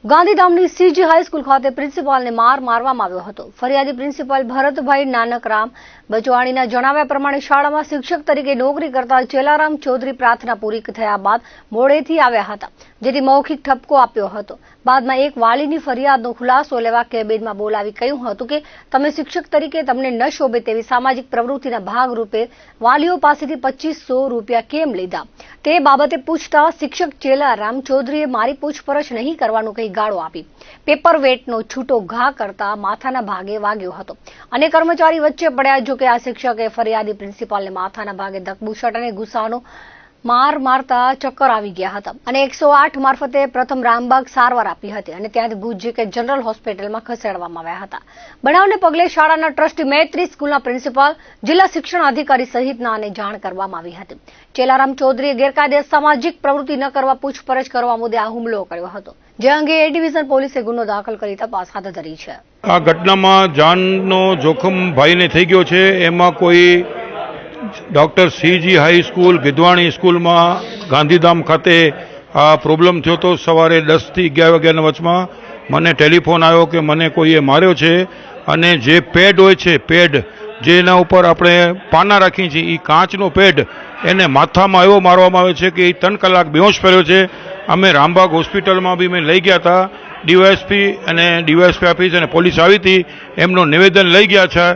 ગાંધીધામની CG high school ખાતે પ્રિન્સિપાલને માર મારવામાં આવ્યો હતો। ફરિયાદી પ્રિન્સિપાલ ભરતભાઈ નાનકરામ બચવાણીના જણાવ્યા પ્રમાણે શાળામાં શિક્ષક તરીકે નોકરી કરતા ચેલારામ ચૌધરી પ્રાર્થના પૂરી થયા બાદ મોડેથી આવ્યા હતા, જેથી મૌખિક ઠપકો આપ્યો હતો। બાદમાં એક વાલીની ફરિયાદનો ખુલાસો લેવા કેબિનમાં બોલાવી કહ્યું હતું કે તમે શિક્ષક તરીકે તમને ન શોભે તેવી સામાજિક પ્રવૃત્તિના ભાગરૂપે વાલીઓ પાસેથી 2500 રૂપિયા કેમ લીધા તે બાબતે પૂછતા શિક્ષક ચેલારામ ચૌધરીએ મારી પૂછપરછ નહીં કરવાનું કહી ગાળો આપી પેપર વેટનો છૂટો ઘા કરતા માથાના ભાગે વાગ્યો હતો અને કર્મચારી વચ્ચે પડ્યા। જો કે આ શિક્ષકે ફરિયાદી પ્રિન્સિપાલને માથાના ભાગે ધકબુસટ અને ગુસ્સાનો માર મારતા ચક્કર આવી ગયા હતા અને 108 મારફતે પ્રથમ રામબાગ સારવાર આપી હતી અને ત્યાંથી ભુજ કે જનરલ હોસ્પિટલમાં ખસેડવામાં આવ્યા હતા। બનાવને પગલે શાળાના ટ્રસ્ટી મૈત્રી સ્કૂલના પ્રિન્સિપાલ, જિલ્લા શિક્ષણ અધિકારી સહિતનાને જાણ કરવામાં આવી હતી। ચેલારામ ચૌધરીએ ગેરકાયદે સામાજિક પ્રવૃત્તિ ન કરવા પૂછપરછ કરવા મુદ્દે આ હુમલો કર્યો હતો, જે અંગે એ ડિવિઝન પોલીસે ગુનો દાખલ કરી તપાસ હાથ ધરી છે। આ ઘટનામાં જાનનો જોખમ ભાઈને થઈ ગયો છે। એમાં કોઈ ડૉક્ટર સીજી હાઈસ્કૂલ ગિદવાણી સ્કૂલમાં ગાંધીધામ ખાતે આ પ્રોબ્લેમ થયો તો સવારે 10 થી 11 વાગ્યાના વચમાં મને ટેલિફોન આવ્યો કે મને કોઈએ માર્યો છે અને જે પેડ હોય છે, પેડ જેના ઉપર આપણે પાના રાખીએ છીએ, એ કાચનો પેડ એને માથામાં એવો મારવામાં આવે છે કે એ 3 કલાક બેહોશ પડ્યો છે। અમે રામબાગ હોસ્પિટલમાં બી મેં લઈ ગયા હતા, ડીવાયએસપી ઓફિસ અને પોલીસ આવી હતી, એમનું નિવેદન લઈ ગયા છે।